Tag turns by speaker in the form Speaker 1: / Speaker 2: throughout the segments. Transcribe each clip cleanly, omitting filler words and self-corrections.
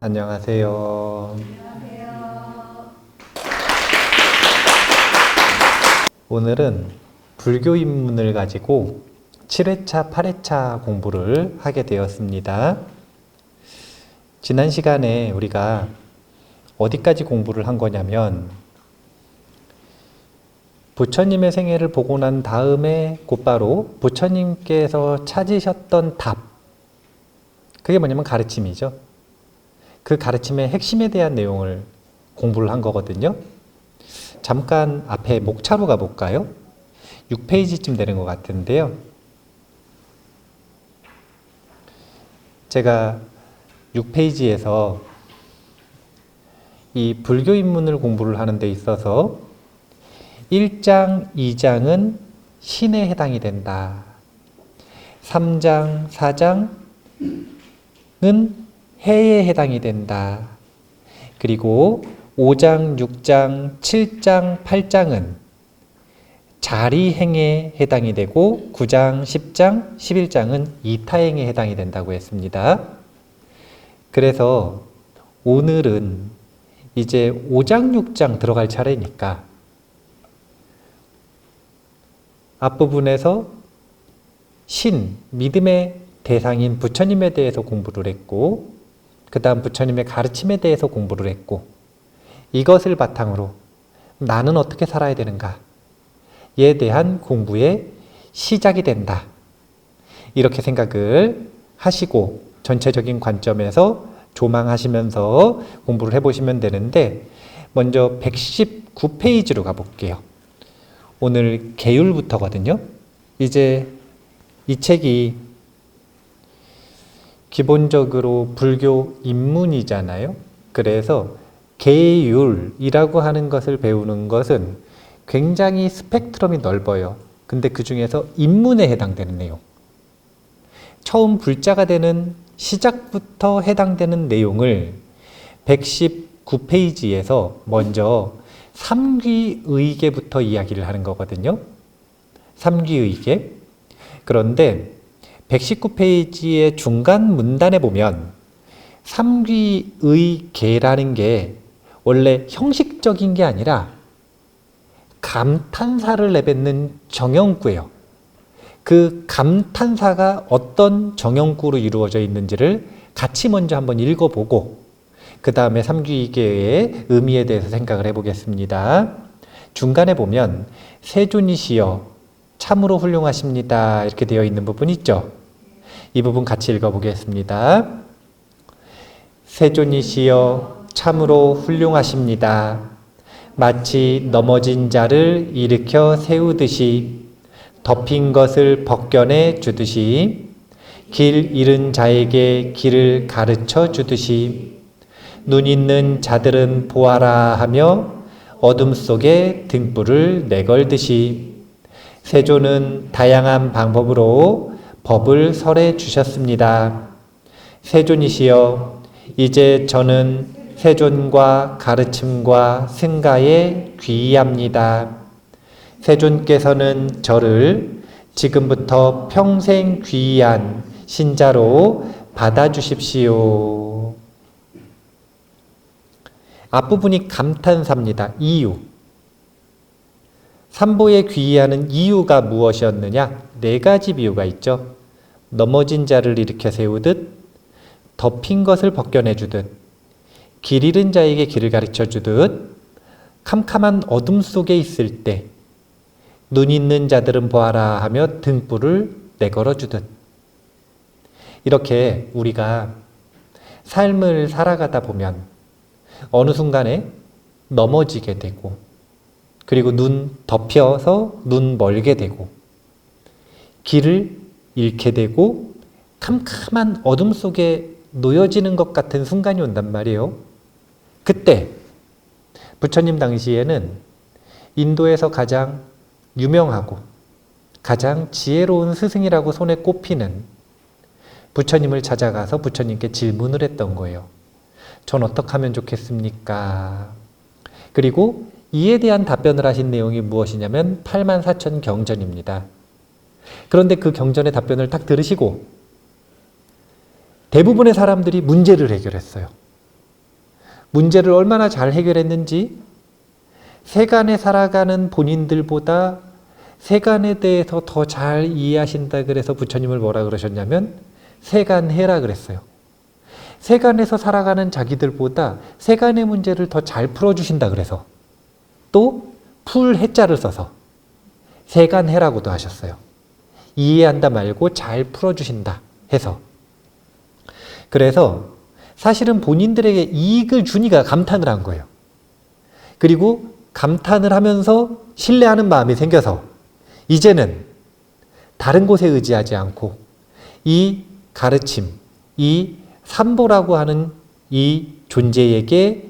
Speaker 1: 안녕하세요. 오늘은 불교 입문을 가지고 7회차, 8회차 공부를 하게 되었습니다. 지난 시간에 우리가 어디까지 공부를 한 거냐면 부처님의 생애를 보고 난 다음에 곧바로 부처님께서 찾으셨던 답, 그게 뭐냐면 가르침이죠. 그 가르침의 핵심에 대한 내용을 공부를 한 거거든요. 잠깐 앞에 목차로 가볼까요? 6페이지쯤 되는 것 같은데요. 제가 6페이지에서 이 불교 입문을 공부를 하는 데 있어서 1장, 2장은 신에 해당이 된다. 3장, 4장은 해에 해당이 된다. 그리고 5장, 6장, 7장, 8장은 자리행에 해당이 되고 9장, 10장, 11장은 이타행에 해당이 된다고 했습니다. 그래서 오늘은 이제 5장, 6장 들어갈 차례니까 앞부분에서 신, 믿음의 대상인 부처님에 대해서 공부를 했고 그 다음 부처님의 가르침에 대해서 공부를 했고 이것을 바탕으로 나는 어떻게 살아야 되는가에 대한 공부의 시작이 된다. 이렇게 생각을 하시고 전체적인 관점에서 조망하시면서 공부를 해보시면 되는데 먼저 119페이지로 가볼게요. 오늘 계율부터거든요. 이제 이 책이 기본적으로 불교 입문이잖아요. 그래서 계율이라고 하는 것을 배우는 것은 굉장히 스펙트럼이 넓어요. 근데 그 중에서 입문에 해당되는 내용, 처음 불자가 되는 시작부터 해당되는 내용을 119페이지에서 먼저 삼귀의계부터 이야기를 하는 거거든요. 삼귀의계. 그런데 119페이지의 중간 문단에 보면 삼귀의계라는 게 원래 형식적인 게 아니라 감탄사를 내뱉는 정형구예요. 그 감탄사가 어떤 정형구로 이루어져 있는지를 같이 먼저 한번 읽어보고 그 다음에 삼귀의계의 의미에 대해서 생각을 해보겠습니다. 중간에 보면 세존이시여 참으로 훌륭하십니다 이렇게 되어 있는 부분 있죠. 이 부분 같이 읽어보겠습니다. 세존이시여 참으로 훌륭하십니다. 마치 넘어진 자를 일으켜 세우듯이 덮인 것을 벗겨내 주듯이 길 잃은 자에게 길을 가르쳐 주듯이 눈 있는 자들은 보아라 하며 어둠 속에 등불을 내걸듯이 세존은 다양한 방법으로 법을 설해 주셨습니다. 세존이시여 이제 저는 세존과 가르침과 승가에 귀의합니다. 세존께서는 저를 지금부터 평생 귀의한 신자로 받아주십시오. 앞부분이 감탄사입니다. 이유. 삼보에 귀의하는 이유가 무엇이었느냐? 4가지 비유가 있죠. 넘어진 자를 일으켜 세우듯, 덮인 것을 벗겨내주듯, 길 잃은 자에게 길을 가르쳐주듯, 캄캄한 어둠 속에 있을 때 눈 있는 자들은 보아라 하며 등불을 내걸어주듯. 이렇게 우리가 삶을 살아가다 보면 어느 순간에 넘어지게 되고 그리고 눈 덮여서 눈 멀게 되고 길을 잃게 되고 캄캄한 어둠 속에 놓여지는 것 같은 순간이 온단 말이에요. 그때 부처님 당시에는 인도에서 가장 유명하고 가장 지혜로운 스승이라고 손에 꼽히는 부처님을 찾아가서 부처님께 질문을 했던 거예요. 전 어떻게 하면 좋겠습니까? 그리고 이에 대한 답변을 하신 내용이 무엇이냐면 84,000 경전입니다. 그런데 그 경전의 답변을 딱 들으시고 대부분의 사람들이 문제를 해결했어요. 문제를 얼마나 잘 해결했는지 세간에 살아가는 본인들보다 세간에 대해서 더 잘 이해하신다 그래서 부처님을 뭐라 그러셨냐면 세간해라 그랬어요. 세간에서 살아가는 자기들보다 세간의 문제를 더 잘 풀어주신다 그래서 또 풀해자를 써서 세간해라고도 하셨어요. 이해한다 말고 잘 풀어주신다 해서. 그래서 사실은 본인들에게 이익을 주니까 감탄을 한 거예요. 그리고 감탄을 하면서 신뢰하는 마음이 생겨서 이제는 다른 곳에 의지하지 않고 이 가르침, 이 삼보라고 하는 이 존재에게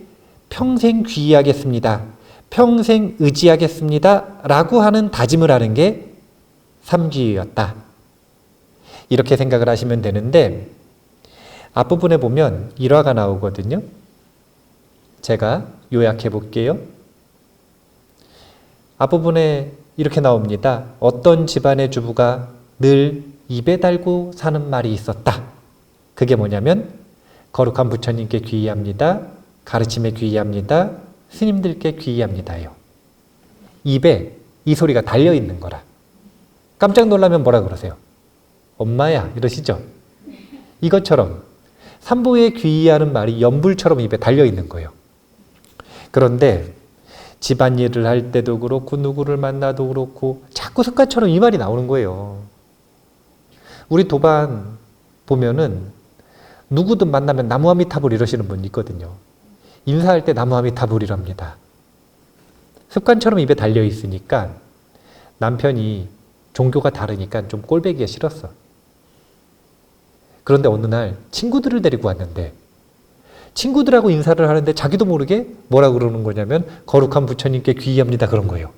Speaker 1: 평생 귀의하겠습니다. 평생 의지하겠습니다. 라고 하는 다짐을 하는 게 삼귀의였다. 이렇게 생각을 하시면 되는데 앞부분에 보면 일화가 나오거든요. 제가 요약해 볼게요. 앞부분에 이렇게 나옵니다. 어떤 집안의 주부가 늘 입에 달고 사는 말이 있었다. 그게 뭐냐면 거룩한 부처님께 귀의합니다. 가르침에 귀의합니다. 스님들께 귀의합니다요. 입에 이 소리가 달려있는 거라. 깜짝 놀라면 뭐라 그러세요? 엄마야 이러시죠? 이것처럼 삼보에 귀의하는 말이 연불처럼 입에 달려있는 거예요. 그런데 집안일을 할 때도 그렇고 누구를 만나도 그렇고 자꾸 습관처럼 이 말이 나오는 거예요. 우리 도반 보면은 누구든 만나면 나무아미타불 이러시는 분 있거든요. 인사할 때 나무아미타불이랍니다. 습관처럼 입에 달려있으니까 남편이 종교가 다르니까 좀 꼴배기가 싫었어. 그런데 어느 날 친구들을 데리고 왔는데 친구들하고 인사를 하는데 자기도 모르게 뭐라 그러는 거냐면 거룩한 부처님께 귀의합니다 그런 거예요.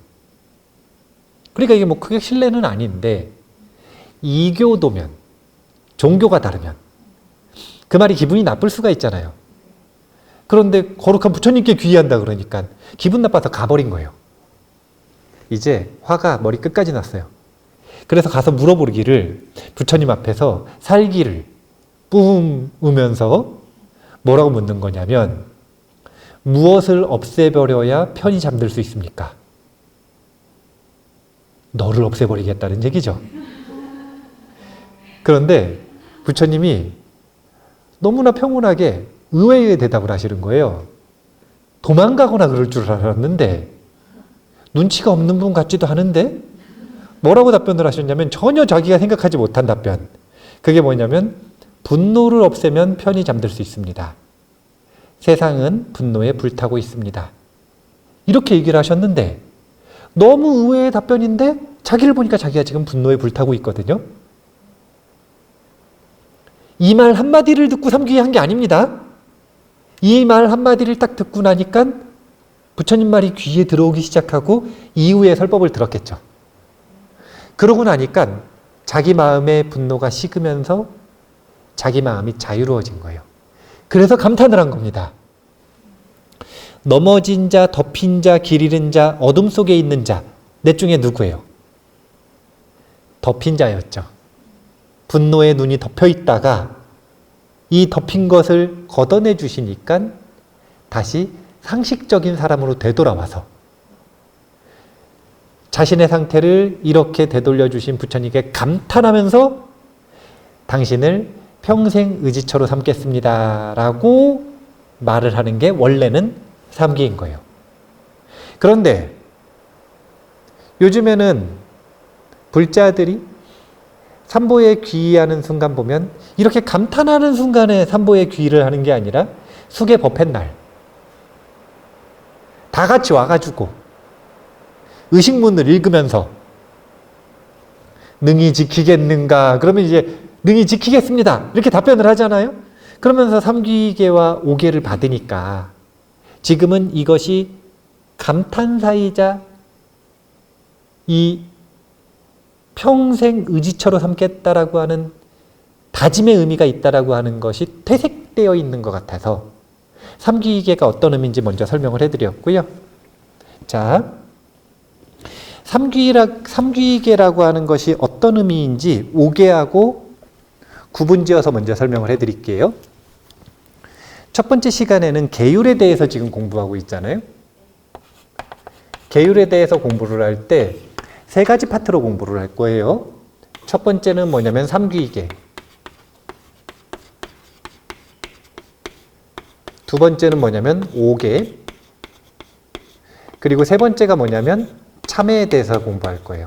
Speaker 1: 그러니까 이게 뭐 크게 신뢰는 아닌데 이교도면 종교가 다르면 그 말이 기분이 나쁠 수가 있잖아요. 그런데 거룩한 부처님께 귀의한다 그러니까 기분 나빠서 가버린 거예요. 이제 화가 머리 끝까지 났어요. 그래서 가서 물어보기를 부처님 앞에서 살기를 뿜으면서 뭐라고 묻는 거냐면 무엇을 없애버려야 편히 잠들 수 있습니까? 너를 없애버리겠다는 얘기죠. 그런데 부처님이 너무나 평온하게 의외의 대답을 하시는 거예요. 도망가거나 그럴 줄 알았는데 눈치가 없는 분 같지도 하는데 뭐라고 답변을 하셨냐면 전혀 자기가 생각하지 못한 답변. 그게 뭐냐면 분노를 없애면 편히 잠들 수 있습니다. 세상은 분노에 불타고 있습니다. 이렇게 얘기를 하셨는데 너무 의외의 답변인데 자기를 보니까 자기가 지금 분노에 불타고 있거든요. 이 말 한마디를 듣고 삼귀의한 게 아닙니다. 이 말 한마디를 딱 듣고 나니까 부처님 말이 귀에 들어오기 시작하고 이후에 설법을 들었겠죠. 그러고 나니까 자기 마음의 분노가 식으면서 자기 마음이 자유로워진 거예요. 그래서 감탄을 한 겁니다. 넘어진 자, 덮인 자, 길 잃은 자, 어둠 속에 있는 자, 넷 중에 누구예요? 덮인 자였죠. 분노의 눈이 덮여 있다가 이 덮인 것을 걷어내 주시니까 다시 상식적인 사람으로 되돌아와서 자신의 상태를 이렇게 되돌려 주신 부처님께 감탄하면서 당신을 평생 의지처로 삼겠습니다 라고 말을 하는 게 원래는 삼귀인 거예요. 그런데 요즘에는 불자들이 삼보에 귀의하는 순간 보면 이렇게 감탄하는 순간에 삼보에 귀의를 하는 게 아니라 수계 법회 날 다 같이 와가지고 의식문을 읽으면서 능히 지키겠는가? 그러면 이제 능히 지키겠습니다. 이렇게 답변을 하잖아요. 그러면서 삼귀계와 오계를 받으니까 지금은 이것이 감탄사이자 이 평생 의지처로 삼겠다라고 하는 다짐의 의미가 있다라고 하는 것이 퇴색되어 있는 것 같아서 삼귀계가 어떤 의미인지 먼저 설명을 해드렸고요. 자, 삼귀계라고 하는 것이 어떤 의미인지 오계하고 구분지어서 먼저 설명을 해드릴게요. 첫 번째 시간에는 계율에 대해서 지금 공부하고 있잖아요. 계율에 대해서 공부를 할 때 세 가지 파트로 공부를 할 거예요. 첫 번째는 뭐냐면 삼귀계. 두 번째는 뭐냐면 오계. 그리고 세 번째가 뭐냐면 참회에 대해서 공부할 거예요.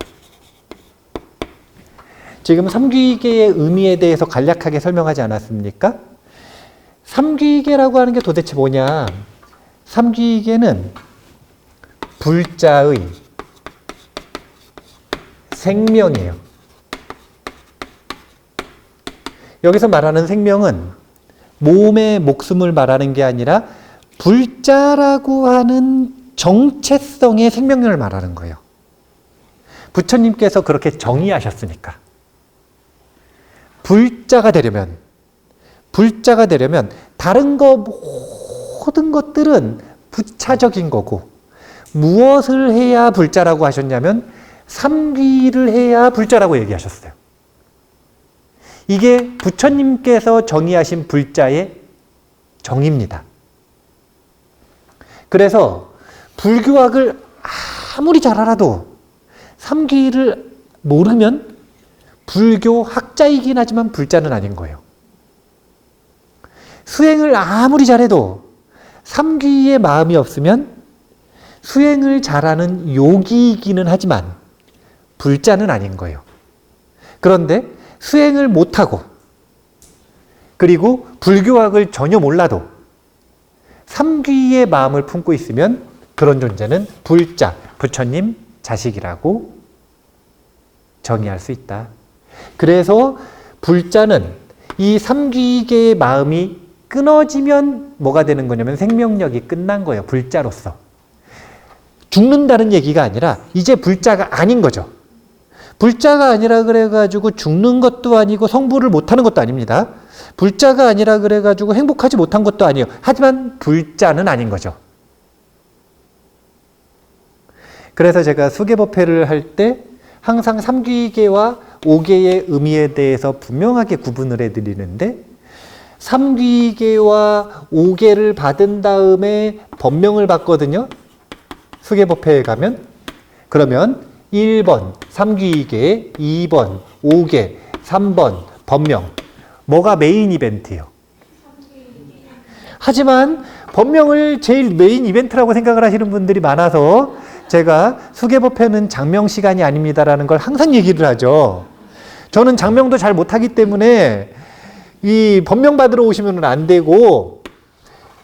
Speaker 1: 지금 삼귀계의 의미에 대해서 간략하게 설명하지 않았습니까? 삼귀계라고 하는 게 도대체 뭐냐? 삼귀계는 불자의 생명이에요. 여기서 말하는 생명은 몸의 목숨을 말하는 게 아니라 불자라고 하는 정체성의 생명력을 말하는 거예요. 부처님께서 그렇게 정의하셨으니까. 불자가 되려면 다른 모든 것들은 부차적인 거고, 무엇을 해야 불자라고 하셨냐면 삼귀를 해야 불자라고 얘기하셨어요. 이게 부처님께서 정의하신 불자의 정의입니다. 그래서 불교학을 아무리 잘 알아도 삼귀를 모르면 불교 학자이긴 하지만 불자는 아닌 거예요. 수행을 아무리 잘해도 삼귀의 마음이 없으면 수행을 잘하는 요기이기는 하지만 불자는 아닌 거예요. 그런데 수행을 못하고 그리고 불교학을 전혀 몰라도 삼귀의 마음을 품고 있으면 그런 존재는 불자, 부처님 자식이라고 정의할 수 있다. 그래서 불자는 이 삼귀계의 마음이 끊어지면 뭐가 되는 거냐면 생명력이 끝난 거예요. 불자로서. 죽는다는 얘기가 아니라 이제 불자가 아닌 거죠. 불자가 아니라 그래가지고 죽는 것도 아니고 성불을 못하는 것도 아닙니다. 불자가 아니라 그래가지고 행복하지 못한 것도 아니에요. 하지만 불자는 아닌 거죠. 그래서 제가 수계법회를 할 때 항상 삼귀계와 오계의 의미에 대해서 분명하게 구분을 해드리는데, 삼귀계와 오계를 받은 다음에 법명을 받거든요. 수계법회에 가면. 그러면 1번 삼귀계, 2번 오계, 3번 법명. 뭐가 메인 이벤트예요? 하지만 법명을 제일 메인 이벤트라고 생각을 하시는 분들이 많아서 제가 수계법회는 장명 시간이 아닙니다라는 걸 항상 얘기를 하죠. 저는 장명도 잘 못하기 때문에 이 법명 받으러 오시면 안 되고,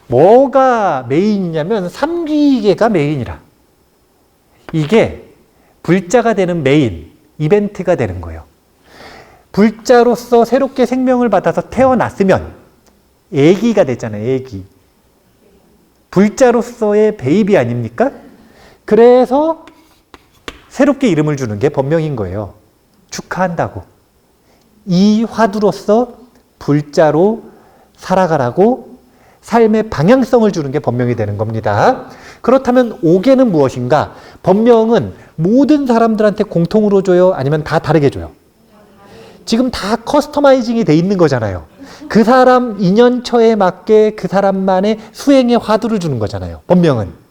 Speaker 1: 뭐가 메인이냐면 삼귀계가 메인이라. 이게 불자가 되는 메인 이벤트가 되는 거예요. 불자로서 새롭게 생명을 받아서 태어났으면 애기가 됐잖아요. 애기. 불자로서의 베이비 아닙니까? 그래서 새롭게 이름을 주는 게 법명인 거예요. 축하한다고. 이 화두로서 불자로 살아가라고 삶의 방향성을 주는 게 법명이 되는 겁니다. 그렇다면 오계는 무엇인가? 법명은 모든 사람들한테 공통으로 줘요? 아니면 다 다르게 줘요? 지금 다 커스터마이징이 돼 있는 거잖아요. 그 사람 인연처에 맞게 그 사람만의 수행의 화두를 주는 거잖아요. 법명은.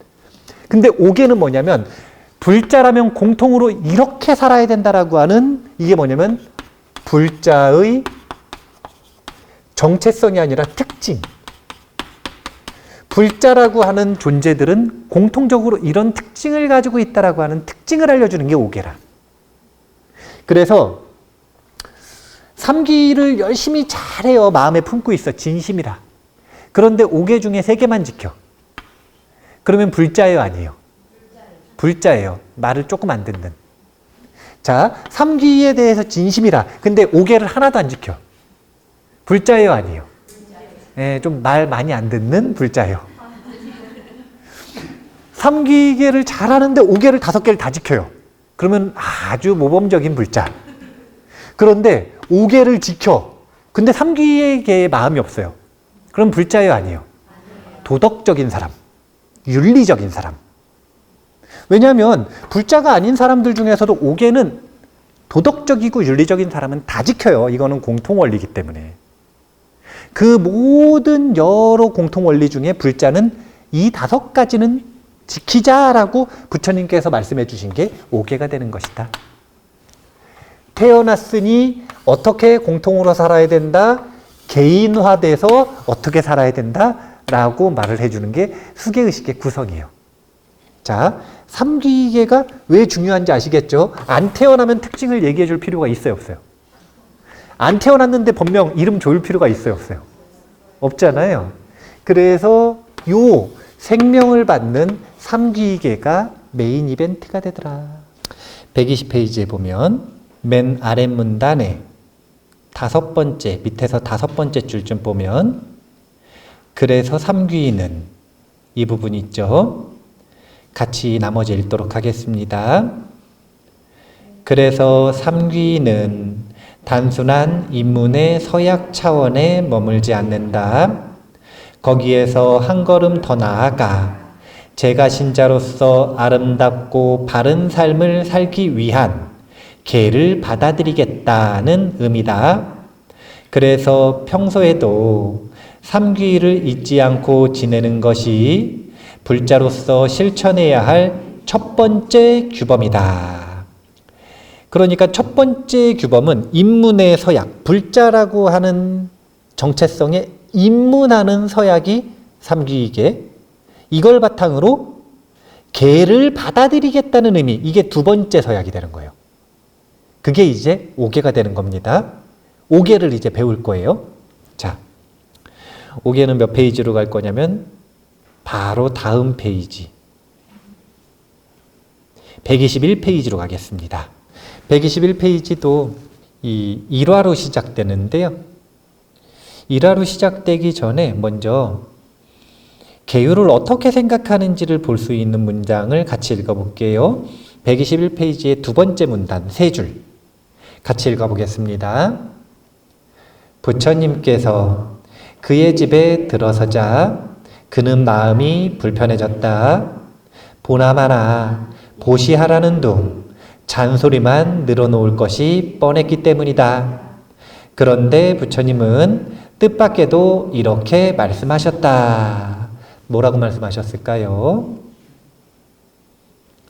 Speaker 1: 근데 오계는 뭐냐면 불자라면 공통으로 이렇게 살아야 된다라고 하는, 이게 뭐냐면 불자의 정체성이 아니라 특징. 불자라고 하는 존재들은 공통적으로 이런 특징을 가지고 있다라고 하는 특징을 알려주는 게 오계라. 그래서 삼귀를 열심히 잘해요. 마음에 품고 있어. 진심이라. 그런데 오계 중에 3개만 지켜. 그러면 불자예요, 아니에요? 불자예요. 말을 조금 안 듣는. 자, 삼귀에 대해서 진심이라. 근데 오계를 하나도 안 지켜. 불자예요, 아니에요? 네, 좀 말 많이 안 듣는 불자예요. 삼귀계를 잘하는데 오계를 5개를 다 지켜요. 그러면 아주 모범적인 불자. 그런데 오계를 지켜. 근데 삼귀계에 마음이 없어요. 그럼 불자예요, 아니에요? 도덕적인 사람, 윤리적인 사람. 왜냐하면 불자가 아닌 사람들 중에서도 오계는 도덕적이고 윤리적인 사람은 다 지켜요. 이거는 공통 원리이기 때문에. 그 모든 여러 공통 원리 중에 불자는 이 5가지는 지키자라고 부처님께서 말씀해 주신 게 5개가 되는 것이다. 태어났으니 어떻게 공통으로 살아야 된다, 개인화돼서 어떻게 살아야 된다 라고 말을 해주는 게 수계의식의 구성이에요. 자, 삼귀계가 왜 중요한지 아시겠죠? 안 태어나면 특징을 얘기해 줄 필요가 있어요, 없어요? 안 태어났는데 본명 이름 줘줄 필요가 있어요, 없어요? 없잖아요. 그래서 요 생명을 받는 삼귀계가 메인 이벤트가 되더라. 120페이지에 보면 맨 아랫문단에 5번째, 밑에서 5번째 줄쯤 보면 그래서 삼귀는 이 부분이 있죠. 같이 나머지 읽도록 하겠습니다. 그래서 삼귀는 단순한 인문의 서약 차원에 머물지 않는다. 거기에서 한 걸음 더 나아가 제가 신자로서 아름답고 바른 삶을 살기 위한 계를 받아들이겠다는 의미다. 그래서 평소에도 삼귀를 잊지 않고 지내는 것이 불자로서 실천해야 할 첫 번째 규범이다. 그러니까 첫 번째 규범은 인문의 서약, 불자라고 하는 정체성에 입문하는 서약이 삼귀계, 이걸 바탕으로 계를 받아들이겠다는 의미, 이게 2번째 서약이 되는 거예요. 그게 이제 5개가 되는 겁니다. 5개를 이제 배울 거예요. 자, 5개는 몇 페이지로 갈 거냐면 바로 다음 페이지 121페이지로 가겠습니다. 121페이지도 이 1화로 시작되는데요. 1화로 시작되기 전에 먼저 계율을 어떻게 생각하는지를 볼 수 있는 문장을 같이 읽어볼게요. 121페이지의 2번째 문단 3줄 같이 읽어보겠습니다. 부처님께서 그의 집에 들어서자 그는 마음이 불편해졌다. 보나마나 보시하라는 둥 잔소리만 늘어놓을 것이 뻔했기 때문이다. 그런데 부처님은 뜻밖에도 이렇게 말씀하셨다. 뭐라고 말씀하셨을까요?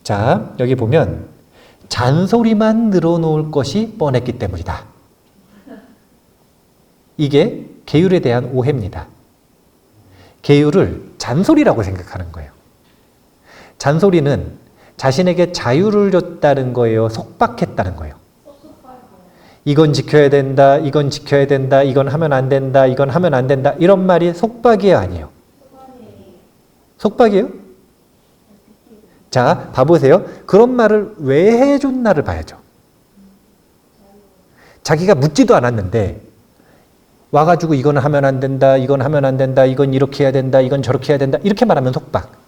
Speaker 1: 자, 여기 보면 잔소리만 늘어놓을 것이 뻔했기 때문이다. 이게 계율에 대한 오해입니다. 계율을 잔소리라고 생각하는 거예요. 잔소리는 자신에게 자유를 줬다는 거예요? 속박했다는 거예요? 이건 지켜야 된다, 이건 지켜야 된다, 이건 하면 안 된다, 이건 하면 안 된다, 이런 말이 속박이에요, 아니에요? 속박이에요? 자, 봐보세요. 그런 말을 왜 해줬나를 봐야죠. 자기가 묻지도 않았는데 와가지고 이건 하면 안 된다, 이건 하면 안 된다, 이건 이렇게 해야 된다, 이건 저렇게 해야 된다, 이렇게 말하면 속박.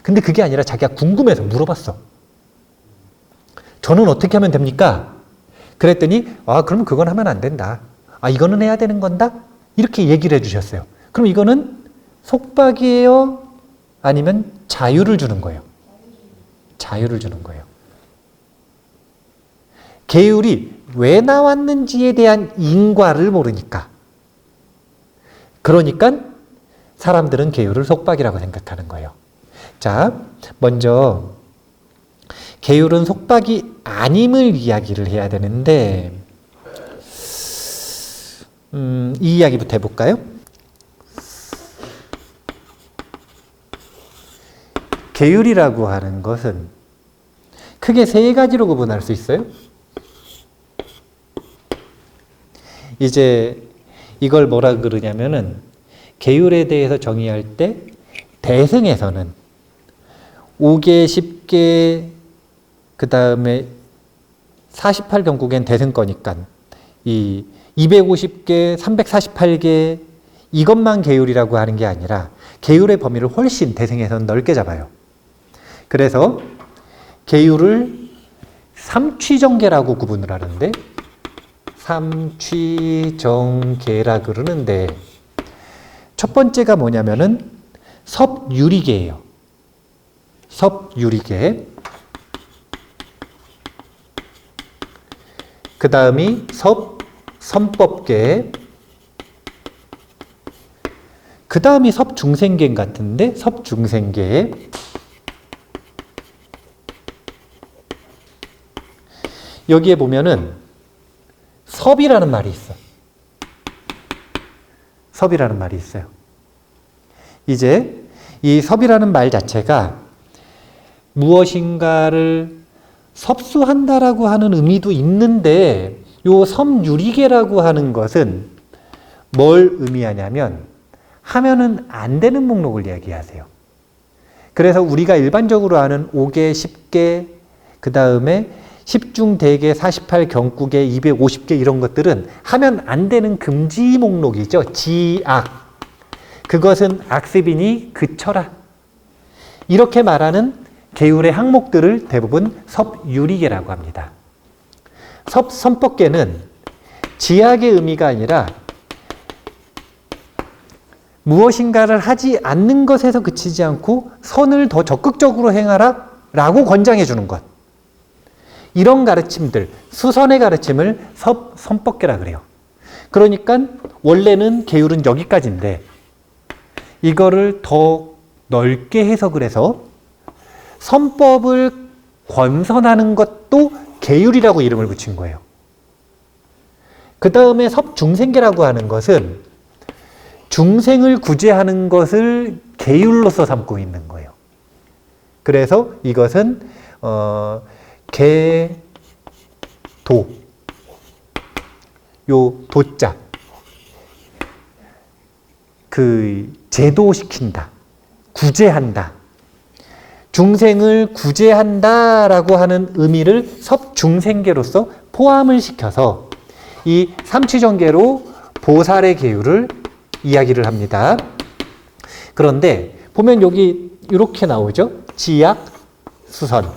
Speaker 1: 근데 그게 아니라 자기가 궁금해서 물어봤어. 저는 어떻게 하면 됩니까? 그랬더니 그럼 그건 하면 안 된다. 이거는 해야 되는 건다? 이렇게 얘기를 해주셨어요. 그럼 이거는 속박이에요? 아니면 자유를 주는 거예요? 자유를 주는 거예요. 계율이 왜 나왔는지에 대한 인과를 모르니까. 그러니까 사람들은 계율을 속박이라고 생각하는 거예요. 자, 먼저 계율은 속박이 아님을 이야기를 해야 되는데 이 이야기부터 해볼까요? 계율이라고 하는 것은 크게 3가지로 구분할 수 있어요. 이제 이걸 뭐라 그러냐면은 계율에 대해서 정의할 때 대승에서는 5개, 10개, 그 다음에 48경국엔 대승 거니까 이 250개, 348개 이것만 계율이라고 하는 게 아니라 계율의 범위를 훨씬 대승에서는 넓게 잡아요. 그래서 계율을 삼취정계라고 구분을 하는데 삼취정계라 그러는데 첫 번째가 뭐냐면은 섭유리계예요. 섭유리계. 그 다음이 섭선법계. 그 다음이 섭중생계인 같은데, 섭중생계에 여기에 보면은 섭이라는 말이 있어. 섭이라는 말이 있어요. 이제 이 섭이라는 말 자체가 무엇인가를 섭수한다라고 하는 의미도 있는데, 요 섭유리계라고 하는 것은 뭘 의미하냐면 하면은 안 되는 목록을 이야기하세요. 그래서 우리가 일반적으로 아는 5개, 10개, 그 다음에 10중 대개, 48 경구계, 250개 이런 것들은 하면 안 되는 금지 목록이죠. 지악. 그것은 악습이니 그쳐라. 이렇게 말하는 계율의 항목들을 대부분 섭유리계라고 합니다. 섭선법계는 지악의 의미가 아니라 무엇인가를 하지 않는 것에서 그치지 않고 선을 더 적극적으로 행하라 라고 권장해 주는 것. 이런 가르침들, 수선의 가르침을 선법계라 그래요. 그러니까 원래는 계율은 여기까지인데 이거를 더 넓게 해석을 해서 선법을 권선하는 것도 계율이라고 이름을 붙인 거예요. 그 다음에 섭중생계라고 하는 것은 중생을 구제하는 것을 계율로서 삼고 있는 거예요. 그래서 이것은 계도, 요 도자, 그 제도시킨다, 구제한다, 중생을 구제한다라고 하는 의미를 섭중생계로서 포함을 시켜서 이 삼취정계로 보살의 계율을 이야기를 합니다. 그런데 보면 여기 이렇게 나오죠. 지약, 수선.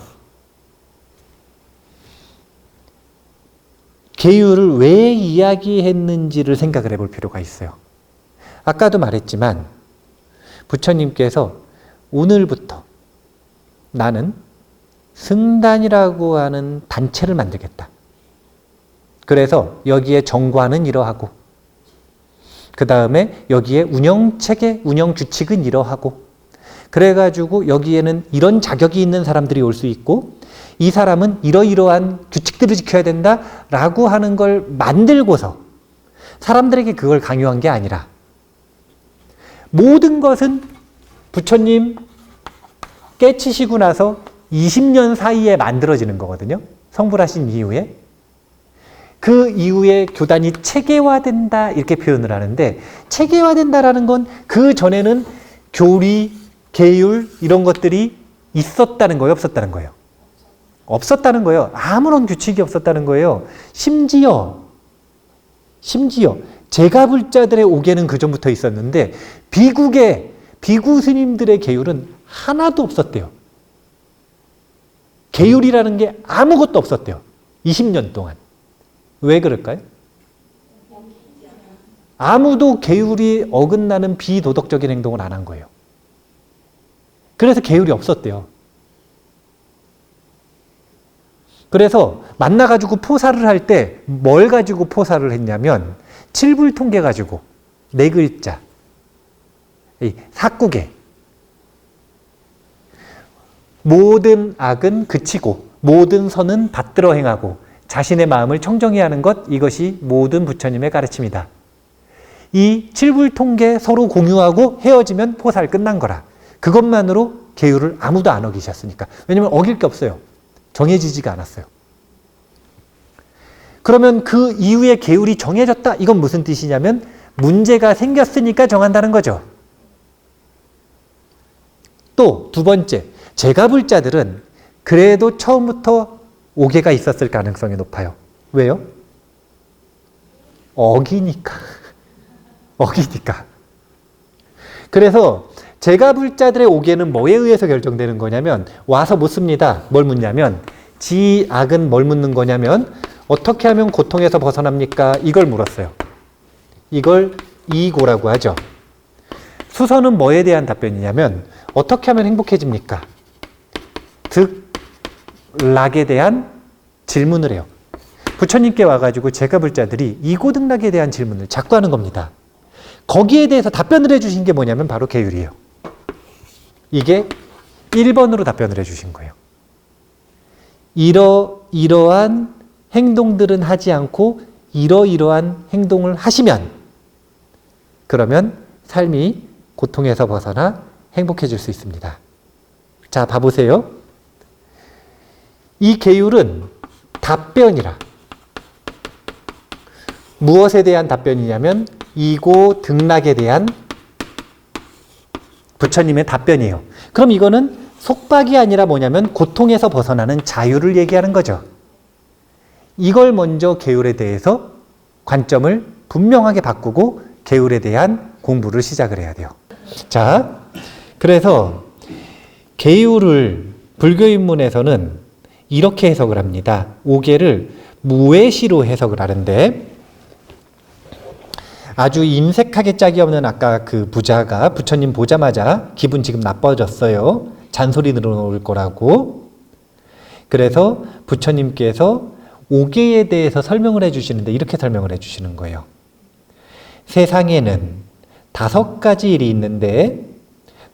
Speaker 1: 계율을 왜 이야기했는지를 생각을 해볼 필요가 있어요. 아까도 말했지만 부처님께서 오늘부터 나는 승단이라고 하는 단체를 만들겠다. 그래서 여기에 정관은 이러하고 그 다음에 여기에 운영체계, 운영규칙은 이러하고 그래가지고 여기에는 이런 자격이 있는 사람들이 올 수 있고 이 사람은 이러이러한 규칙들을 지켜야 된다라고 하는 걸 만들고서 사람들에게 그걸 강요한 게 아니라 모든 것은 부처님 깨치시고 나서 20년 사이에 만들어지는 거거든요. 성불하신 이후에. 그 이후에 교단이 체계화된다 이렇게 표현을 하는데 체계화된다라는 건 그 전에는 교리, 계율 이런 것들이 있었다는 거예요? 없었다는 거예요? 없었다는 거예요. 아무런 규칙이 없었다는 거예요. 심지어 제가불자들의 옥에는 그전부터 있었는데 비구 스님들의 계율은 하나도 없었대요. 계율이라는 게 아무것도 없었대요. 20년 동안. 왜 그럴까요? 아무도 계율이 어긋나는 비도덕적인 행동을 안 한 거예요. 그래서 계율이 없었대요. 그래서 만나가지고 포사를 할 때 뭘 가지고 포사를 했냐면 칠불통계 가지고 네 글자 사구계 모든 악은 그치고 모든 선은 받들어 행하고 자신의 마음을 청정히 하는 것 이것이 모든 부처님의 가르침이다. 이 칠불통계 서로 공유하고 헤어지면 포살 끝난 거라. 그것만으로 계율을 아무도 안 어기셨으니까. 왜냐면 어길 게 없어요. 정해지지가 않았어요. 그러면 그 이후에 계율이 정해졌다. 이건 무슨 뜻이냐면 문제가 생겼으니까 정한다는 거죠. 또 두 번째, 제가불자들은 그래도 처음부터 오계가 있었을 가능성이 높아요. 왜요? 어기니까. 그래서 제가불자들의 오계는 뭐에 의해서 결정되는 거냐면 와서 묻습니다. 뭘 묻냐면 지악은 뭘 묻는 거냐면 어떻게 하면 고통에서 벗어납니까? 이걸 물었어요. 이걸 이고라고 하죠. 수선은 뭐에 대한 답변이냐면 어떻게 하면 행복해집니까? 득락에 대한 질문을 해요. 부처님께 와가지고 제가불자들이 이고득락에 대한 질문을 자꾸 하는 겁니다. 거기에 대해서 답변을 해주신 게 뭐냐면 바로 계율이에요. 이게 1번으로 답변을 해주신 거예요. 이러한 행동들은 하지 않고 이러이러한 행동을 하시면 그러면 삶이 고통에서 벗어나 행복해질 수 있습니다. 자, 봐보세요. 이 계율은 답변이라. 무엇에 대한 답변이냐면 이고 등락에 대한 부처님의 답변이에요. 그럼 이거는 속박이 아니라 뭐냐면 고통에서 벗어나는 자유를 얘기하는 거죠. 이걸 먼저 계율에 대해서 관점을 분명하게 바꾸고 계율에 대한 공부를 시작을 해야 돼요. 자, 그래서 계율을 불교인문에서는 이렇게 해석을 합니다. 오계를 무외시로 해석을 하는데 아주 인색하게 짝이 없는 아까 그 부자가 부처님 보자마자 기분 지금 나빠졌어요. 잔소리 늘어놓을 거라고. 그래서 부처님께서 오계에 대해서 설명을 해주시는데 이렇게 설명을 해주시는 거예요. 세상에는 5가지 일이 있는데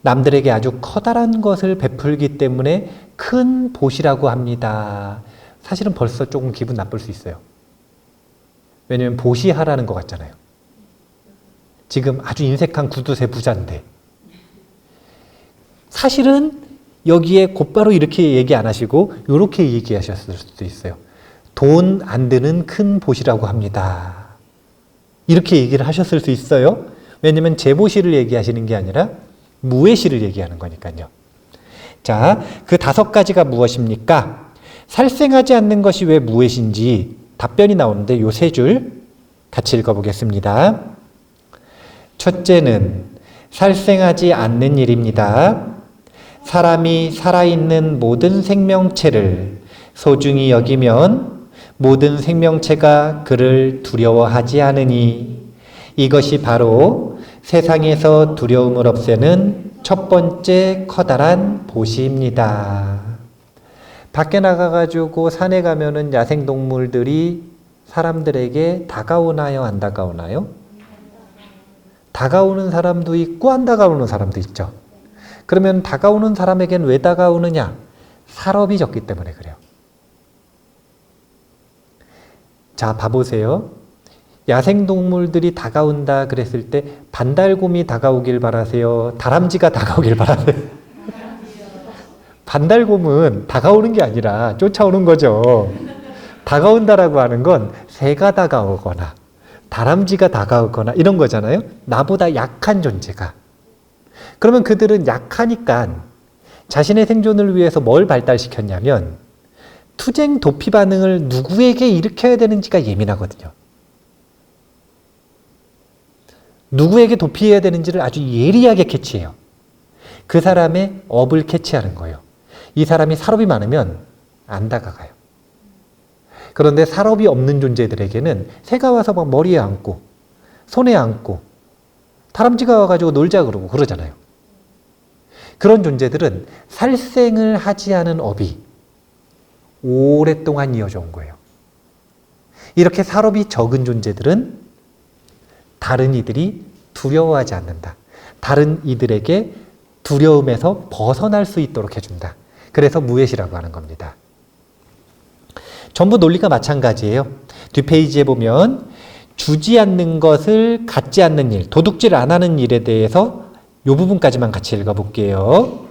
Speaker 1: 남들에게 아주 커다란 것을 베풀기 때문에 큰 보시라고 합니다. 사실은 벌써 조금 기분 나쁠 수 있어요. 왜냐하면 보시하라는 것 같잖아요. 지금 아주 인색한 구두쇠 부자인데 사실은 여기에 곧바로 이렇게 얘기 안 하시고 이렇게 얘기하셨을 수도 있어요. 돈 안 드는 큰 보시라고 합니다. 이렇게 얘기를 하셨을 수 있어요. 왜냐하면 제보시를 얘기하시는 게 아니라 무외시를 얘기하는 거니까요. 자, 그 5가지가 무엇입니까? 살생하지 않는 것이 왜 무외시인지 답변이 나오는데 요 3줄 같이 읽어보겠습니다. 첫째는 살생하지 않는 일입니다. 사람이 살아있는 모든 생명체를 소중히 여기면 모든 생명체가 그를 두려워하지 않으니 이것이 바로 세상에서 두려움을 없애는 첫 번째 커다란 보시입니다. 밖에 나가가지고 산에 가면은 야생동물들이 사람들에게 다가오나요? 안 다가오나요? 다가오는 사람도 있고 안 다가오는 사람도 있죠. 그러면 다가오는 사람에게는 왜 다가오느냐? 살업이 적기 때문에 그래요. 자, 봐보세요. 야생동물들이 다가온다 그랬을 때 반달곰이 다가오길 바라세요? 다람쥐가 다가오길 바라세요? 반달곰은 다가오는 게 아니라 쫓아오는 거죠. 다가온다라고 하는 건 새가 다가오거나 다람쥐가 다가오거나 이런 거잖아요. 나보다 약한 존재가. 그러면 그들은 약하니까 자신의 생존을 위해서 뭘 발달시켰냐면 투쟁 도피 반응을 누구에게 일으켜야 되는지가 예민하거든요. 누구에게 도피해야 되는지를 아주 예리하게 캐치해요. 그 사람의 업을 캐치하는 거예요. 이 사람이 살업이 많으면 안 다가가요. 그런데 살업이 없는 존재들에게는 새가 와서 막 머리에 앉고 손에 앉고 다람쥐가 와가지고 놀자 그러고 그러잖아요. 그런 존재들은 살생을 하지 않은 업이 오랫동안 이어져 온 거예요. 이렇게 살업이 적은 존재들은 다른 이들이 두려워하지 않는다. 다른 이들에게 두려움에서 벗어날 수 있도록 해준다. 그래서 무외시라고 하는 겁니다. 전부 논리가 마찬가지예요. 뒷페이지에 보면 주지 않는 것을 갖지 않는 일, 도둑질 안 하는 일에 대해서 이 부분까지만 같이 읽어볼게요.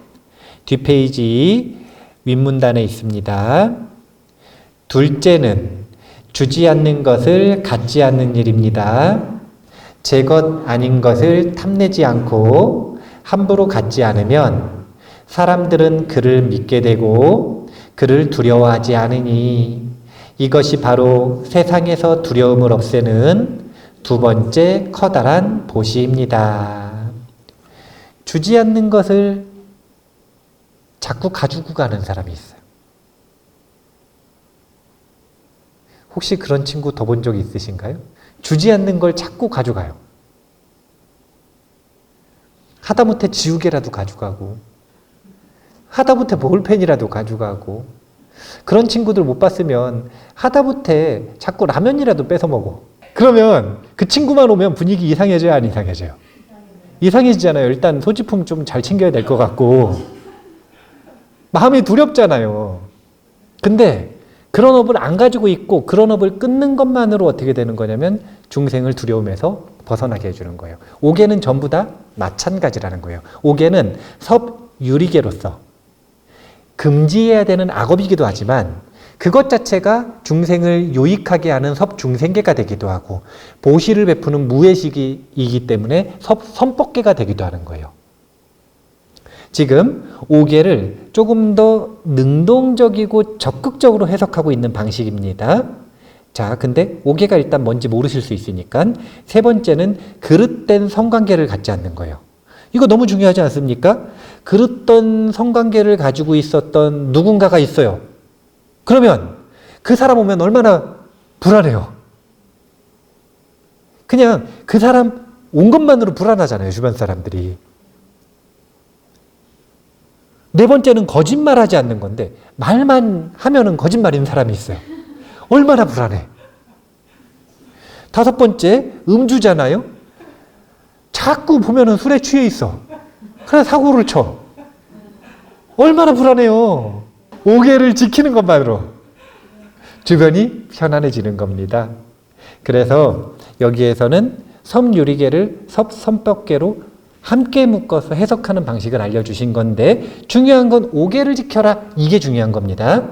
Speaker 1: 뒷페이지 윗문단에 있습니다. 둘째는 주지 않는 것을 갖지 않는 일입니다. 제 것 아닌 것을 탐내지 않고 함부로 갖지 않으면 사람들은 그를 믿게 되고 그를 두려워하지 않으니 이것이 바로 세상에서 두려움을 없애는 두 번째 커다란 보시입니다. 주지 않는 것을 자꾸 가지고 가는 사람이 있어요. 혹시 그런 친구 더 본 적 있으신가요? 주지 않는 걸 자꾸 가져가요. 하다못해 지우개라도 가져가고 하다못해 볼펜이라도 가져가고 그런 친구들 못 봤으면 하다못해 자꾸 라면이라도 뺏어 먹어. 그러면 그 친구만 오면 분위기 이상해져요, 안 이상해져요? 이상해지잖아요. 일단 소지품 좀 잘 챙겨야 될 것 같고 마음이 두렵잖아요. 근데 그런 업을 안 가지고 있고 그런 업을 끊는 것만으로 어떻게 되는 거냐면 중생을 두려움에서 벗어나게 해주는 거예요. 옥계는 전부 다 마찬가지라는 거예요. 옥계는 섭유리계로서 금지해야 되는 악업이기도 하지만 그것 자체가 중생을 유익하게 하는 섭중생계가 되기도 하고 보시를 베푸는 무예식이기 때문에 섭선법계가 되기도 하는 거예요. 지금 옥계를 조금 더 능동적이고 적극적으로 해석하고 있는 방식입니다. 자, 근데 옥계가 일단 뭔지 모르실 수 있으니까 세 번째는 그릇된 성관계를 갖지 않는 거예요. 이거 너무 중요하지 않습니까? 그릇된 성관계를 가지고 있었던 누군가가 있어요. 그러면 그 사람 오면 얼마나 불안해요. 그냥 그 사람 온 것만으로 불안하잖아요, 주변 사람들이. 네 번째는 거짓말하지 않는 건데 말만 하면은 거짓말인 사람이 있어요. 얼마나 불안해. 다섯 번째, 음주잖아요. 자꾸 보면은 술에 취해 있어. 그래 사고를 쳐. 얼마나 불안해요. 옥계를 지키는 것만으로 주변이 편안해지는 겁니다. 그래서 여기에서는 섭유리계를 섭선법계로 함께 묶어서 해석하는 방식을 알려주신 건데 중요한 건 옥계를 지켜라. 이게 중요한 겁니다.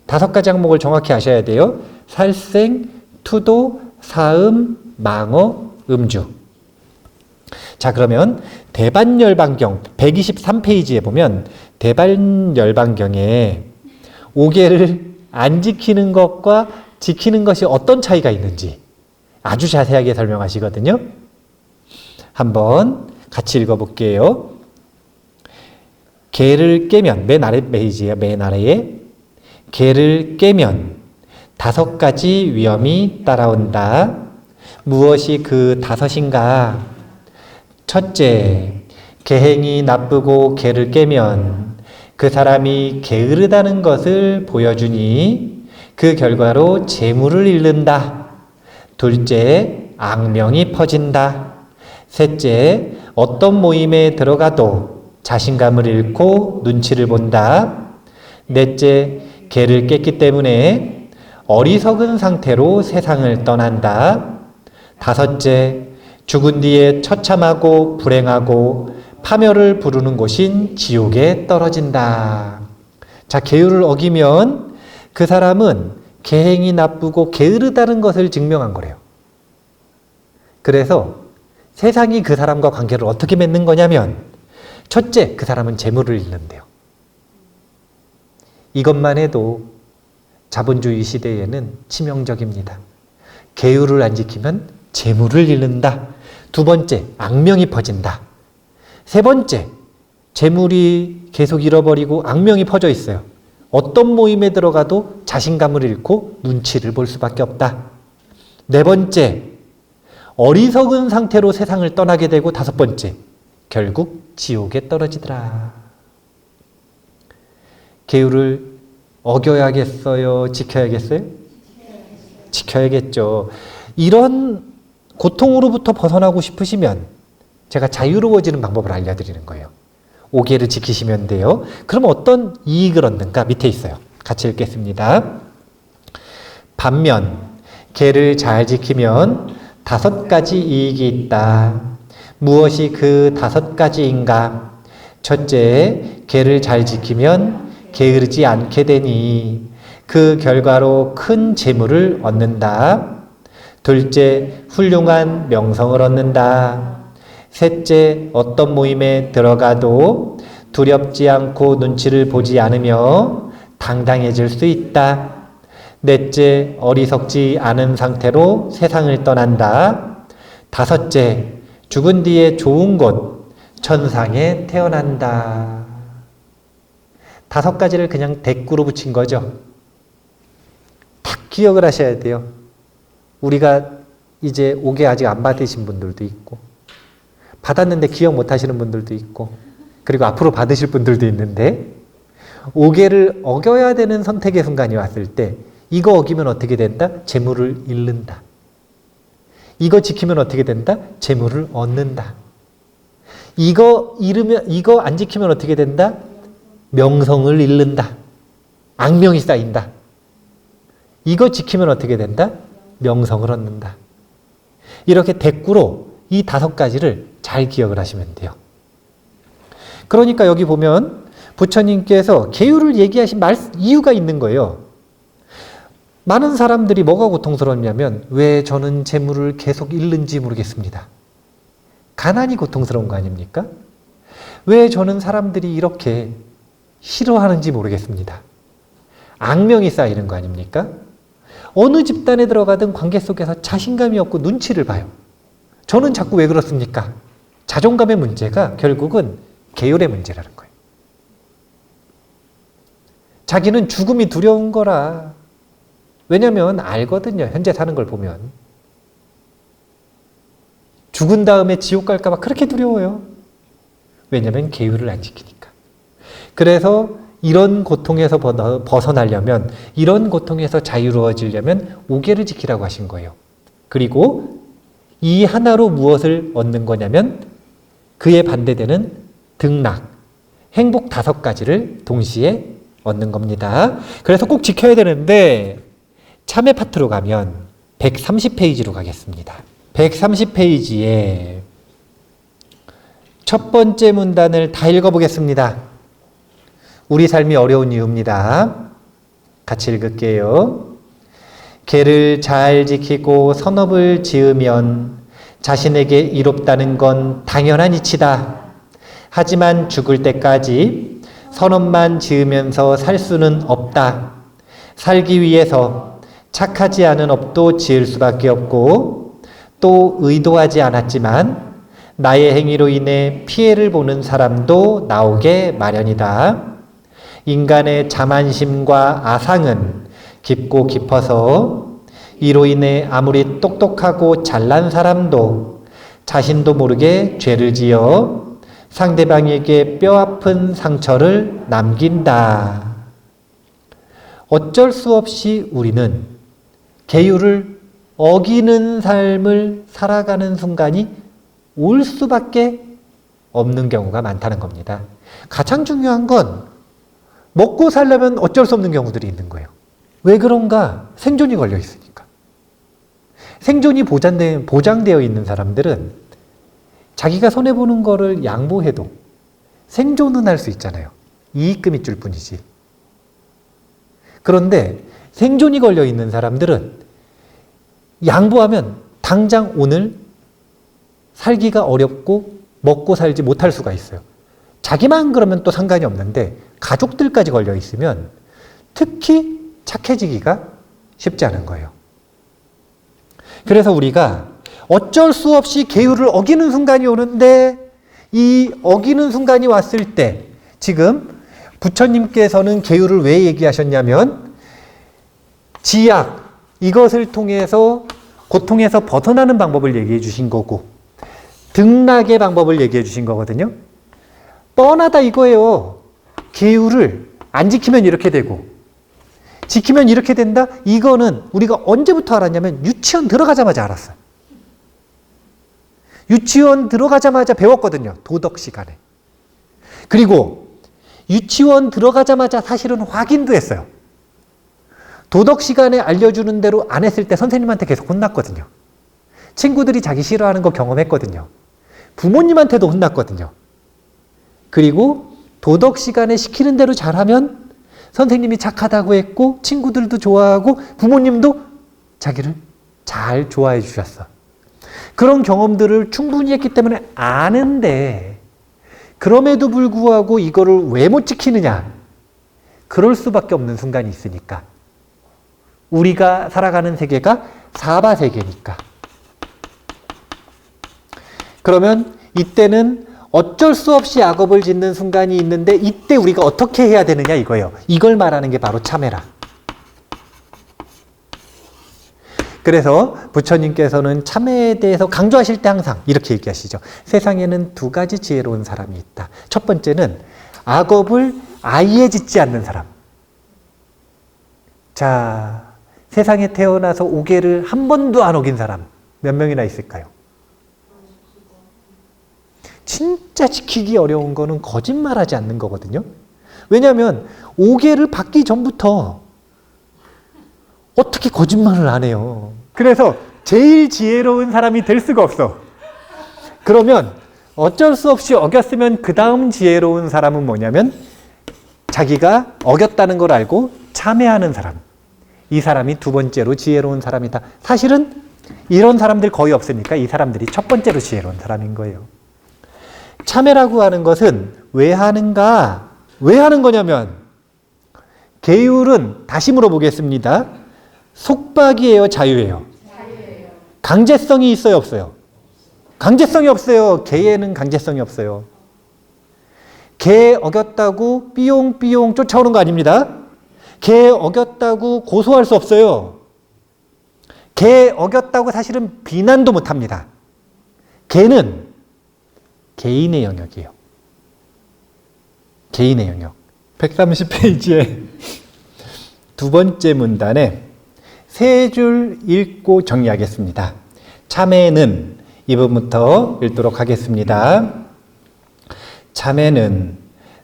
Speaker 1: 다섯 가지 항목을 정확히 아셔야 돼요. 살생, 투도, 사음, 망어, 음주. 자, 그러면 대반열반경 123페이지에 보면 대반열반경에 옥계를 안 지키는 것과 지키는 것이 어떤 차이가 있는지 아주 자세하게 설명하시거든요. 한번 같이 읽어볼게요. 계를 깨면, 맨 아래 페이지에요. 맨 아래에 계를 깨면 다섯 가지 위험이 따라온다. 무엇이 그 다섯인가? 첫째, 계행이 나쁘고 계를 깨면 그 사람이 게으르다는 것을 보여주니 그 결과로 재물을 잃는다. 둘째, 악명이 퍼진다. 셋째, 어떤 모임에 들어가도 자신감을 잃고 눈치를 본다. 넷째, 계를 깼기 때문에 어리석은 상태로 세상을 떠난다. 다섯째, 죽은 뒤에 처참하고 불행하고 파멸을 부르는 곳인 지옥에 떨어진다. 자, 계율을 어기면 그 사람은 계행이 나쁘고 게으르다는 것을 증명한 거래요. 그래서 세상이 그 사람과 관계를 어떻게 맺는 거냐면 첫째, 그 사람은 재물을 잃는데요. 이것만 해도 자본주의 시대에는 치명적입니다. 계율을 안 지키면 재물을 잃는다. 두 번째, 악명이 퍼진다. 세 번째, 재물이 계속 잃어버리고 악명이 퍼져 있어요. 어떤 모임에 들어가도 자신감을 잃고 눈치를 볼 수밖에 없다. 네 번째, 어리석은 상태로 세상을 떠나게 되고 다섯 번째, 결국 지옥에 떨어지더라. 계율을 어겨야겠어요? 지켜야겠어요? 지켜야겠죠. 이런 고통으로부터 벗어나고 싶으시면 제가 자유로워지는 방법을 알려드리는 거예요. 옥계를 지키시면 돼요. 그럼 어떤 이익을 얻는가? 밑에 있어요. 같이 읽겠습니다. 반면 계를 잘 지키면 다섯 가지 이익이 있다. 무엇이 그 다섯 가지인가? 첫째, 계를 잘 지키면 게으르지 않게 되니 그 결과로 큰 재물을 얻는다. 둘째, 훌륭한 명성을 얻는다. 셋째, 어떤 모임에 들어가도 두렵지 않고 눈치를 보지 않으며 당당해질 수 있다. 넷째, 어리석지 않은 상태로 세상을 떠난다. 다섯째, 죽은 뒤에 좋은 곳, 천상에 태어난다. 다섯 가지를 그냥 대꾸로 붙인 거죠. 딱 기억을 하셔야 돼요. 우리가 이제 옥계 아직 안 받으신 분들도 있고 받았는데 기억 못 하시는 분들도 있고 그리고 앞으로 받으실 분들도 있는데 옥계를 어겨야 되는 선택의 순간이 왔을 때 이거 어기면 어떻게 된다? 재물을 잃는다. 이거 지키면 어떻게 된다? 재물을 얻는다. 이거 안 지키면 어떻게 된다? 명성을 잃는다. 악명이 쌓인다. 이거 지키면 어떻게 된다? 명성을 얻는다. 이렇게 대꾸로 이 5가지를 잘 기억을 하시면 돼요. 그러니까 여기 보면 부처님께서 계율을 얘기하신 이유가 있는 거예요. 많은 사람들이 뭐가 고통스럽냐면 왜 저는 재물을 계속 잃는지 모르겠습니다. 가난이 고통스러운 거 아닙니까? 왜 저는 사람들이 이렇게 싫어하는지 모르겠습니다. 악명이 쌓이는 거 아닙니까? 어느 집단에 들어가든 관계 속에서 자신감이 없고 눈치를 봐요. 저는 자꾸 왜 그렇습니까? 자존감의 문제가 결국은 계율의 문제라는 거예요. 자기는 죽음이 두려운 거라. 왜냐면 알거든요. 현재 사는 걸 보면. 죽은 다음에 지옥 갈까 봐 그렇게 두려워요. 왜냐면 계율을 안 지키니까. 그래서 이런 고통에서 벗어나려면, 이런 고통에서 자유로워지려면 5개를 지키라고 하신 거예요. 그리고 이 하나로 무엇을 얻는 거냐면 그에 반대되는 등락, 행복 5가지를 동시에 얻는 겁니다. 그래서 꼭 지켜야 되는데 참회 파트로 가면 130페이지로 가겠습니다. 130페이지에 첫 번째 문단을 다 읽어보겠습니다. 우리 삶이 어려운 이유입니다. 같이 읽을게요. 계를 잘 지키고 선업을 지으면 자신에게 이롭다는 건 당연한 이치다. 하지만 죽을 때까지 선업만 지으면서 살 수는 없다. 살기 위해서 착하지 않은 업도 지을 수밖에 없고 또 의도하지 않았지만 나의 행위로 인해 피해를 보는 사람도 나오게 마련이다. 인간의 자만심과 아상은 깊고 깊어서 이로 인해 아무리 똑똑하고 잘난 사람도 자신도 모르게 죄를 지어 상대방에게 뼈아픈 상처를 남긴다. 어쩔 수 없이 우리는 계율을 어기는 삶을 살아가는 순간이 올 수밖에 없는 경우가 많다는 겁니다. 가장 중요한 건 먹고 살려면 어쩔 수 없는 경우들이 있는 거예요. 왜 그런가? 생존이 걸려 있으니까. 생존이 보장되어 있는 사람들은 자기가 손해보는 거를 양보해도 생존은 할 수 있잖아요. 이익금이 줄 뿐이지. 그런데 생존이 걸려 있는 사람들은 양보하면 당장 오늘 살기가 어렵고 먹고 살지 못할 수가 있어요. 자기만 그러면 또 상관이 없는데 가족들까지 걸려 있으면 특히 착해지기가 쉽지 않은 거예요. 그래서 우리가 어쩔 수 없이 계율을 어기는 순간이 오는데 이 어기는 순간이 왔을 때 지금 부처님께서는 계율을 왜 얘기하셨냐면 지약, 이것을 통해서 고통에서 벗어나는 방법을 얘기해 주신 거고 등락의 방법을 얘기해 주신 거거든요. 뻔하다 이거예요. 계율을 안 지키면 이렇게 되고 지키면 이렇게 된다? 이거는 우리가 언제부터 알았냐면 유치원 들어가자마자 알았어요. 유치원 들어가자마자 배웠거든요. 도덕 시간에. 그리고 유치원 들어가자마자 사실은 확인도 했어요. 도덕 시간에 알려주는 대로 안 했을 때 선생님한테 계속 혼났거든요. 친구들이 자기 싫어하는 거 경험했거든요. 부모님한테도 혼났거든요. 그리고 도덕 시간에 시키는 대로 잘하면 선생님이 착하다고 했고 친구들도 좋아하고 부모님도 자기를 잘 좋아해 주셨어. 그런 경험들을 충분히 했기 때문에 아는데 그럼에도 불구하고 이거를 왜 못 지키느냐? 그럴 수밖에 없는 순간이 있으니까. 우리가 살아가는 세계가 사바세계니까. 그러면 이때는 어쩔 수 없이 악업을 짓는 순간이 있는데 이때 우리가 어떻게 해야 되느냐 이거예요. 이걸 말하는 게 바로 참회라. 그래서 부처님께서는 참회에 대해서 강조하실 때 항상 이렇게 얘기하시죠. 세상에는 2가지 지혜로운 사람이 있다. 첫 번째는 악업을 아예 짓지 않는 사람. 자, 세상에 태어나서 5개를 한 번도 안 어긴 사람. 몇 명이나 있을까요? 진짜 지키기 어려운 거는 거짓말하지 않는 거거든요. 왜냐하면 5개를 받기 전부터 어떻게 거짓말을 안 해요. 그래서 제일 지혜로운 사람이 될 수가 없어. 그러면 어쩔 수 없이 어겼으면 그 다음 지혜로운 사람은 뭐냐면 자기가 어겼다는 걸 알고 참회하는 사람. 이 사람이 두 번째로 지혜로운 사람이다. 사실은 이런 사람들 거의 없으니까 이 사람들이 첫 번째로 지혜로운 사람인 거예요. 참회라고 하는 것은 왜 하는가? 왜 하는 거냐면 계율은 다시 물어보겠습니다. 속박이에요, 자유예요? 자유예요. 강제성이 있어요, 없어요? 강제성이 없어요. 계에는 강제성이 없어요. 계 어겼다고 삐용삐용 쫓아오는 거 아닙니다. 계 어겼다고 고소할 수 없어요. 계 어겼다고 사실은 비난도 못합니다. 계는 개인의 영역이에요. 개인의 영역. 130페이지에 두 번째 문단에 세 줄 읽고 정리하겠습니다. 참회는 이 부분부터 읽도록 하겠습니다. 참회는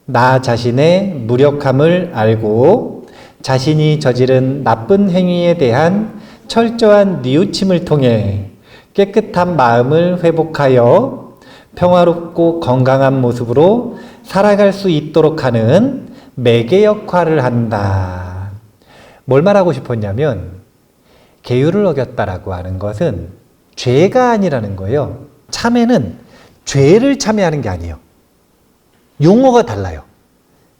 Speaker 1: 나 자신의 무력함을 알고 자신이 저지른 나쁜 행위에 대한 철저한 뉘우침을 통해 깨끗한 마음을 회복하여 평화롭고 건강한 모습으로 살아갈 수 있도록 하는 매개 역할을 한다. 뭘 말하고 싶었냐면 계율을 어겼다라고 하는 것은 죄가 아니라는 거예요. 참회는 죄를 참회하는 게 아니에요. 용어가 달라요.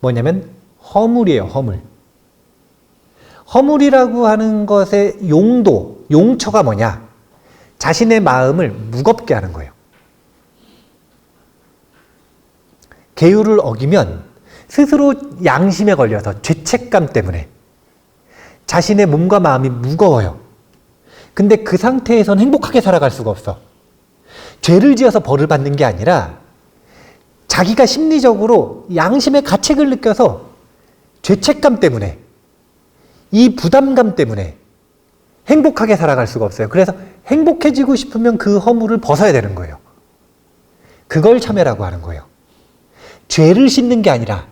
Speaker 1: 뭐냐면 허물이에요. 허물. 허물이라고 하는 것의 용도, 용처가 뭐냐? 자신의 마음을 무겁게 하는 거예요. 계율을 어기면 스스로 양심에 걸려서 죄책감 때문에 자신의 몸과 마음이 무거워요. 근데 그 상태에선 행복하게 살아갈 수가 없어. 죄를 지어서 벌을 받는 게 아니라 자기가 심리적으로 양심의 가책을 느껴서 죄책감 때문에 이 부담감 때문에 행복하게 살아갈 수가 없어요. 그래서 행복해지고 싶으면 그 허물을 벗어야 되는 거예요. 그걸 참회라고 하는 거예요. 죄를 씻는 게 아니라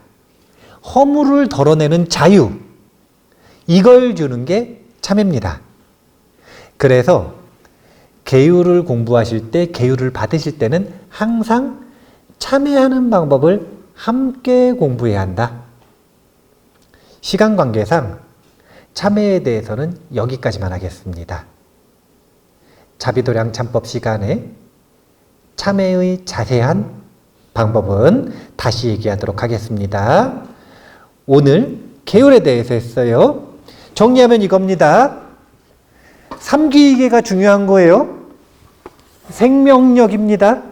Speaker 1: 허물을 덜어내는 자유, 이걸 주는 게 참회입니다. 그래서 계율을 공부하실 때, 계율을 받으실 때는 항상 참회하는 방법을 함께 공부해야 한다. 시간 관계상 참회에 대해서는 여기까지만 하겠습니다. 자비도량 참법 시간에 참회의 자세한 방법은 다시 얘기하도록 하겠습니다. 오늘 계율에 대해서 했어요. 정리하면 이겁니다. 삼귀이계가 중요한 거예요. 생명력입니다.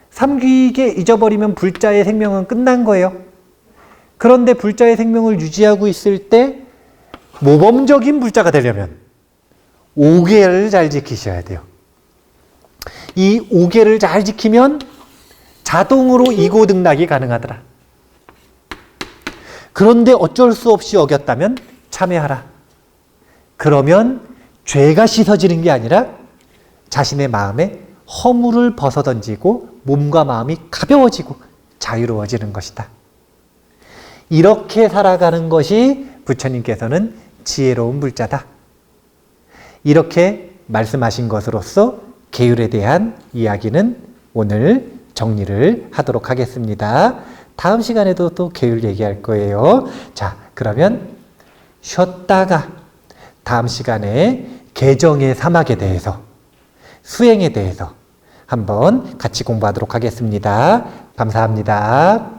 Speaker 1: 삼귀이계 잊어버리면 불자의 생명은 끝난 거예요. 그런데 불자의 생명을 유지하고 있을 때 모범적인 불자가 되려면 5개를 잘 지키셔야 돼요. 이 5개를 잘 지키면 자동으로 이고등락이 가능하더라. 그런데 어쩔 수 없이 어겼다면 참회하라. 그러면 죄가 씻어지는 게 아니라 자신의 마음에 허물을 벗어던지고 몸과 마음이 가벼워지고 자유로워지는 것이다. 이렇게 살아가는 것이 부처님께서는 지혜로운 불자다. 이렇게 말씀하신 것으로서 계율에 대한 이야기는 오늘 정리를 하도록 하겠습니다. 다음 시간에도 또 계율 얘기할 거예요. 자, 그러면 쉬었다가 다음 시간에 개정의 사막에 대해서, 수행에 대해서 한번 같이 공부하도록 하겠습니다. 감사합니다.